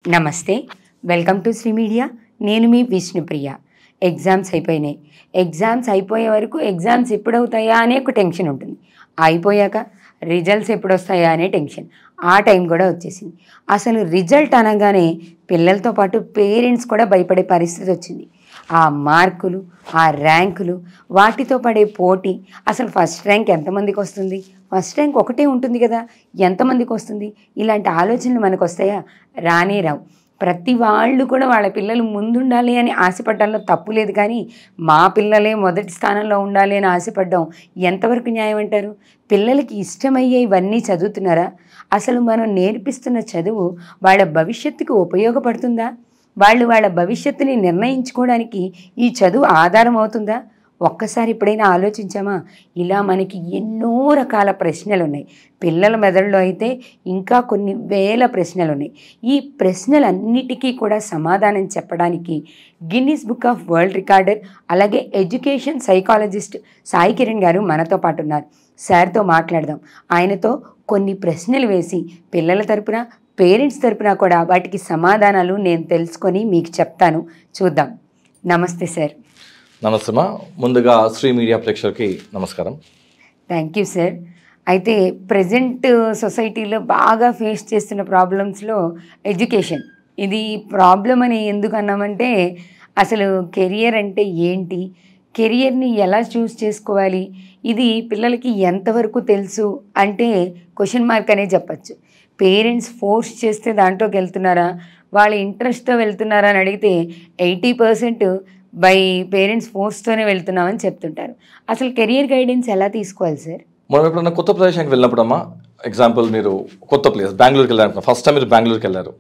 నమస్తే, welcome to Sri media. నేను మీ విష్ణుప్రియ. ఎగ్జామ్స్ అయిపోయినాయి. ఎగ్జామ్స్ అయిపోయే వరకు ఎగ్జామ్స్ ఎప్పుడవుతాయా అనే ఒక టెన్షన్ ఉంటుంది. అయిపోయాక రిజల్ట్స్ ఎప్పుడొస్తాయా అనే టెన్షన్. ఆ టైం కూడా వచ్చేసింది. అసలు రిజల్ట్ అనగానే పిల్లలతో పాటు పేరెంట్స్ కూడా భయపడే పరిస్థితి వచ్చింది. ఆ మార్కులు, ఆ ర్యాంకులు, వాటితో పడే పోటీ. అసలు ఫస్ట్ ర్యాంక్ ఎంతమందికి వస్తుంది? ఫస్ట్ ర్యాంక్ ఒకటే ఉంటుంది కదా, ఎంతమందికి వస్తుంది? ఇలాంటి ఆలోచనలు మనకు వస్తాయా? రానే రావు. ప్రతి వాళ్ళు కూడా వాళ్ళ పిల్లలు ముందుండాలి అని ఆశపడడంలో తప్పు లేదు, కానీ మా పిల్లలే మొదటి స్థానంలో ఉండాలి అని ఆశపడడం ఎంతవరకు న్యాయం అంటారు? పిల్లలకి ఇష్టమయ్యే ఇవన్నీ చదువుతున్నారా? అసలు మనం నేర్పిస్తున్న చదువు వాళ్ళ భవిష్యత్తుకు ఉపయోగపడుతుందా? వాళ్ళ భవిష్యత్తుని నిర్ణయించుకోవడానికి ఈ చదువు ఆధారం అవుతుందా? ఒక్కసారి ఎప్పుడైనా ఆలోచించామా? ఇలా మనకి ఎన్నో రకాల ప్రశ్నలు ఉన్నాయి. పిల్లల మెదడులో అయితే ఇంకా కొన్ని వేల ప్రశ్నలు ఉన్నాయి. ఈ ప్రశ్నలన్నిటికీ కూడా సమాధానం చెప్పడానికి Guinness book of world recorder, అలాగే ఎడ్యుకేషన్ సైకాలజిస్ట్ సాయి కిరణ్ గారు మనతో పాటు ఉన్నారు. సార్తో మాట్లాడదాం. ఆయనతో కొన్ని ప్రశ్నలు వేసి పిల్లల తరపున, పేరెంట్స్ తరపున కూడా వాటికి సమాధానాలు నేను తెలుసుకొని మీకు చెప్తాను. చూద్దాం. నమస్తే సార్. నమస్తే మా. ముందుగా శ్రీ మీడియా ప్రేక్షకులకి నమస్కారం. Thank you sir. అయితే ప్రజెంట్ సొసైటీలో బాగా ఫేస్ చేస్తున్న ప్రాబ్లమ్స్లో ఎడ్యుకేషన్ ఇది ప్రాబ్లం అని ఎందుకు అన్నామంటే, అసలు కెరియర్ అంటే ఏంటి, కెరియర్ని ఎలా చూస్ చేసుకోవాలి, ఇది పిల్లలకి ఎంతవరకు తెలుసు అంటే క్వశ్చన్ మార్క్ అనే చెప్పచ్చు. పేరెంట్స్ ఫోర్స్ చేస్తే దాంట్లోకి వెళ్తున్నారా, వాళ్ళ ఇంట్రెస్ట్తో వెళ్తున్నారా అని అడిగితే 80% బై పేరెంట్స్ ఫోర్స్తోనే వెళ్తున్నామని చెప్తుంటారు. అసలు కెరియర్ గైడెన్స్ ఎలా తీసుకోవాలి సార్? మనం ఎప్పుడన్నా కొత్త ప్రదేశానికి వెళ్ళినప్పుడు అమ్మా, ఎగ్జాంపుల్ మీరు కొత్త ప్లేస్ బెంగళూరుకి వెళ్ళారు. ఫస్ట్ టైం మీరు బెంగళూరుకి వెళ్ళారు,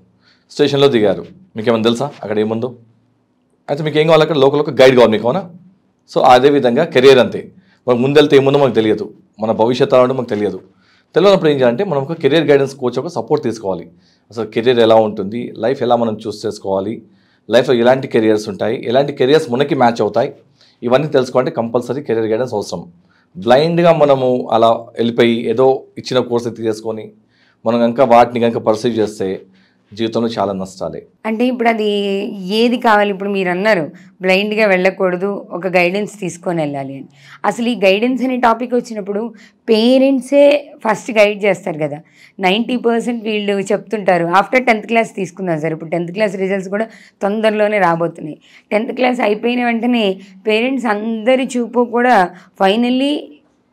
స్టేషన్లో దిగారు. మీకు ఏమైనా తెలుసా అక్కడ ఏముందో? అయితే మీకు ఏం కావాలి? అక్కడ లోకల్ ఒక గైడ్ కావాలి మీకు, అవునా? సో అదేవిధంగా కెరియర్ అంతే. మనకు ముందెళ్తే ఏముందో మనకు తెలియదు, మన భవిష్యత్తు అంటే మనకు తెలియదు. తెలియనప్పుడు ఏం చేయాలంటే మనం ఒక కెరియర్ గైడెన్స్ కోచ్ ఒక సపోర్ట్ తీసుకోవాలి. అసలు కెరియర్ ఎలా ఉంటుంది, లైఫ్ ఎలా మనం చూస్ చేసుకోవాలి, లైఫ్లో ఎలాంటి కెరియర్స్ ఉంటాయి, ఎలాంటి కెరియర్స్ మనకి మ్యాచ్ అవుతాయి, ఇవన్నీ తెలుసుకోవాలంటే కంపల్సరీ కెరియర్ గైడెన్స్ అవసరం. బ్లైండ్గా మనము అలా వెళ్ళిపోయి ఏదో ఇచ్చిన కోర్సు తీసుకొని మనం కనుక వాటిని కనుక పర్సీవ్ చేస్తే జీవితంలో చాలా నష్టాలే. అంటే ఇప్పుడు అది ఏది కావాలి? ఇప్పుడు మీరు అన్నారు బ్లైండ్గా వెళ్ళకూడదు, ఒక గైడెన్స్ తీసుకొని వెళ్ళాలి అని. అసలు ఈ గైడెన్స్ అనే టాపిక్ వచ్చినప్పుడు పేరెంట్సే ఫస్ట్ గైడ్ చేస్తారు కదా. 90% వీళ్ళు చెప్తుంటారు. ఆఫ్టర్ 10th క్లాస్ తీసుకున్నాం సార్. ఇప్పుడు 10th క్లాస్ రిజల్ట్స్ కూడా తొందరలోనే రాబోతున్నాయి. 10th క్లాస్ అయిపోయిన వెంటనే పేరెంట్స్ అందరి చూపు కూడా ఫైనల్లీ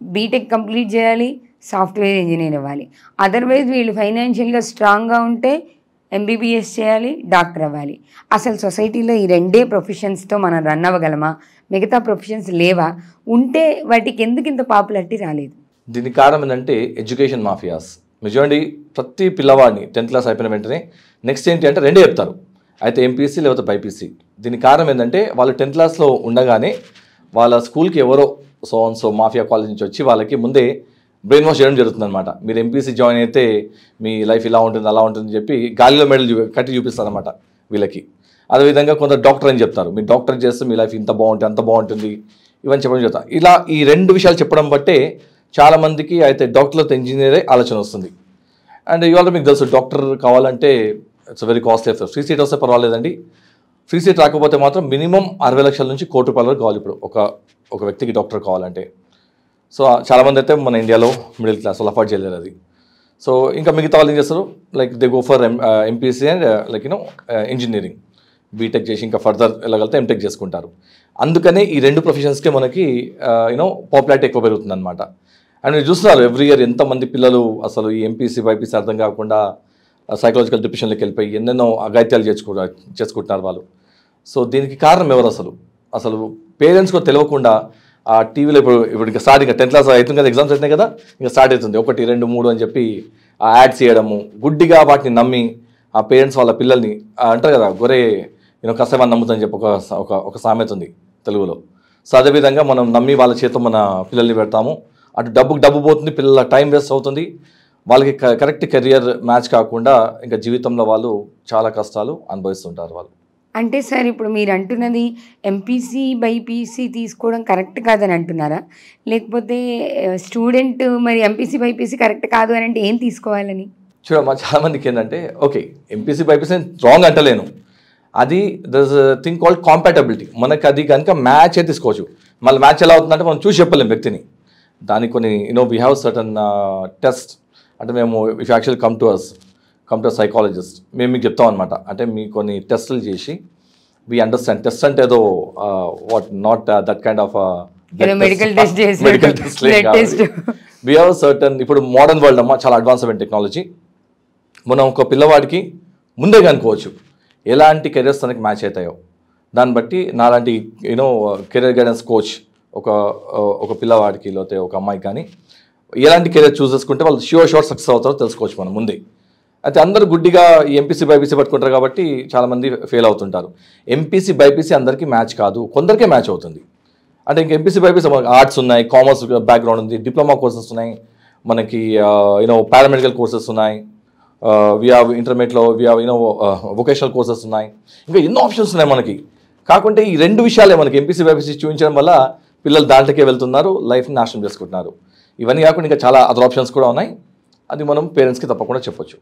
బీటెక్ కంప్లీట్ చేయాలి, సాఫ్ట్వేర్ ఇంజనీర్ అవ్వాలి. అదర్వైజ్ వీళ్ళు ఫైనాన్షియల్గా స్ట్రాంగ్గా ఉంటే ఎంబీబీఎస్ చేయాలి, డాక్టర్ అవ్వాలి. అసలు సొసైటీలో ఈ రెండే ప్రొఫెషన్స్తో మనం రన్ అవ్వగలమా? మిగతా ప్రొఫెషన్స్ లేవా? ఉంటే వాటికి ఎందుకు ఇంత పాపులారిటీ రాలేదు? దీనికి కారణం ఏంటంటే ఎడ్యుకేషన్ మాఫియాస్. మీరు చూడండి, ప్రతి పిల్లవాడిని 10th క్లాస్ అయిపోయిన వెంటనే నెక్స్ట్ ఏంటి అంటే రెండే చెప్తారు, అయితే ఎంపీసీ లేకపోతే బైపీసీ. దీనికి కారణం ఏంటంటే వాళ్ళు 10th క్లాస్లో ఉండగానే వాళ్ళ స్కూల్కి ఎవరో సో మాఫియా కాలేజ్ నుంచి వచ్చి వాళ్ళకి ముందే బ్రెయిన్ వాష్ చేయడం జరుగుతుంది అనమాట. మీరు ఎంపీసీ జాయిన్ అయితే మీ లైఫ్ ఇలా ఉంటుంది అలా ఉంటుంది చెప్పి గాలిలో మెడల్ కట్టి చూపిస్తారనమాట వీళ్ళకి. అదేవిధంగా కొంత డాక్టర్ అని చెప్తారు, మీరు డాక్టర్ చేస్తే మీ లైఫ్ ఇంత బాగుంటుంది అంత బాగుంటుంది ఇవన్నీ చెప్పడం చెప్తారు. ఇలా ఈ రెండు విషయాలు చెప్పడం బట్టే చాలామందికి అయితే డాక్టర్లతో ఇంజనీరే ఆలోచన వస్తుంది. అండ్ ఇవాళ మీకు తెలుసు, డాక్టర్ కావాలంటే it's very costly. Free seat వస్తే పర్వాలేదండి, ఫ్రీ సీట్ రాకపోతే మాత్రం మినిమం 60 లక్షల నుంచి ₹1 కోటి వరకు కావాలి ఇప్పుడు ఒక వ్యక్తికి డాక్టర్ కావాలంటే. సో చాలామంది అయితే మన ఇండియాలో మిడిల్ క్లాస్ వాళ్ళు అఫోర్డ్ చేయలేరు అది. సో ఇంకా మిగతా వాళ్ళు ఏం చేస్తారు, like they go for MPC and like engineering, BTech చేసి ఇంకా ఫర్దర్ వెళ్ళగలిగితే ఎంటెక్ చేసుకుంటారు. అందుకనే ఈ రెండు ప్రొఫెషన్స్కే మనకి పాపులారిటీ ఎక్కువ పెరుగుతుంది అనమాట. అండ్ మీరు చూస్తున్నారు ఎవ్రీ ఇయర్ ఎంతమంది పిల్లలు అసలు ఈ ఎంపీసీ బైపీసీ అర్థం కాకుండా సైకలాజికల్ డిప్రెషన్లోకి వెళ్ళిపోయి ఎన్నెన్నో అఘాయిత్యాలు చేసుకుంటున్నారు వాళ్ళు. సో దీనికి కారణం ఎవరు? అసలు పేరెంట్స్ కూడా తెలియకుండా ఆ టీవీలో ఇప్పుడు ఇంకా స్టార్ట్, ఇంకా 10th క్లాస్ అవుతుంది కదా, ఎగ్జామ్స్ అవుతున్నాయి కదా, ఇంకా స్టార్ట్ అవుతుంది 1, 2, 3 అని చెప్పి ఆ యాడ్స్ చేయడము, గుడ్డిగా వాటిని నమ్మి ఆ పేరెంట్స్ వాళ్ళ పిల్లల్ని అంటారు కదా, గొర్రె కసమని నమ్ముతుందని చెప్పి ఒక సామెత ఉంది తెలుగులో. సో అదేవిధంగా మనం నమ్మి వాళ్ళ చేత మన పిల్లల్ని పెడతాము. అటు డబ్బు పోతుంది, పిల్లల టైం వేస్ట్ అవుతుంది, వాళ్ళకి కరెక్ట్ కెరియర్ మ్యాచ్ కాకుండా ఇంకా జీవితంలో వాళ్ళు చాలా కష్టాలు అనుభవిస్తుంటారు వాళ్ళు. అంటే సార్ ఇప్పుడు మీరు అంటున్నది ఎంపీసీ బైపీసీ తీసుకోవడం కరెక్ట్ కాదని అంటున్నారా? లేకపోతే స్టూడెంట్ మరి ఎంపీసీ బైపీసీ కరెక్ట్ కాదు అని అంటే ఏం తీసుకోవాలని? చూడమ్మా చాలామందికి ఏంటంటే ఓకే ఎంపీసీ బైపీసీ రాంగ్ అంటలేను, అది there is thing called compatibility. మనకి అది కనుక మ్యాచ్ అయితే తీసుకోవచ్చు. మళ్ళీ మ్యాచ్ ఎలా అవుతుందంటే మనం చూసి చెప్పలేం వ్యక్తిని. దానికి కొన్ని వీ హ్యావ్ సర్టన్ టెస్ట్. అంటే మేము if actually come to psychologist, మేము మీకు చెప్తాం అనమాట. అంటే మీకు కొన్ని టెస్టులు చేసి వీ అండర్స్టాండ్. టెస్ట్ అంటే ఏదో what not that kind of medical test చేసి medical test. We have certain. ఇప్పుడు మోడర్న్ వరల్డ్ అమ్మా చాలా అడ్వాన్స్ అయిన టెక్నాలజీ. మనం ఒక పిల్లవాడికి ముందే కనుకోవచ్చు ఎలాంటి కెరియర్స్ తనకి మ్యాచ్ అవుతాయో. దాన్ని బట్టి నాలాంటి కెరియర్ గైడెన్స్ కోచ్ ఒక పిల్లవాడికి లేకపోతే ఒక అమ్మాయికి కానీ ఎలాంటి కెరియర్ చూస్ చేసుకుంటే వాళ్ళు షూర్ సక్సెస్ అవుతారో తెలుసుకోవచ్చు మనం ముందే. అయితే అందరూ గుడ్డిగా ఎంపీసీ బైపీసీ పట్టుకుంటారు కాబట్టి చాలామంది ఫెయిల్ అవుతుంటారు. ఎంపీసీ బైపీసీ అందరికీ మ్యాచ్ కాదు, కొందరికే మ్యాచ్ అవుతుంది. అంటే ఇంక ఎంపీసీ బైపీసీ ఆర్ట్స్ ఉన్నాయి, కామర్స్ బ్యాక్గ్రౌండ్ ఉంది, డిప్లొమా కోర్సెస్ ఉన్నాయి, మనకి పారామెడికల్ కోర్సెస్ ఉన్నాయి, వి హ్యావ్ ఇంటర్మీడియట్లో వి హ్యావ్ వొకేషనల్ కోర్సెస్ ఉన్నాయి, ఇంకా ఎన్నో ఆప్షన్స్ ఉన్నాయి మనకి. కాకుంటే ఈ రెండు విషయాలే మనకి ఎంపీసీ బైపీసీ చూపించడం వల్ల పిల్లలు దాంట్లోకే వెళ్తున్నారు, లైఫ్ని నాశనం చేసుకుంటున్నారు. ఇవన్నీ కాకుండా ఇంకా చాలా అదర్ ఆప్షన్స్ కూడా ఉన్నాయి. అది మనం పేరెంట్స్కి తప్పకుండా చెప్పొచ్చు.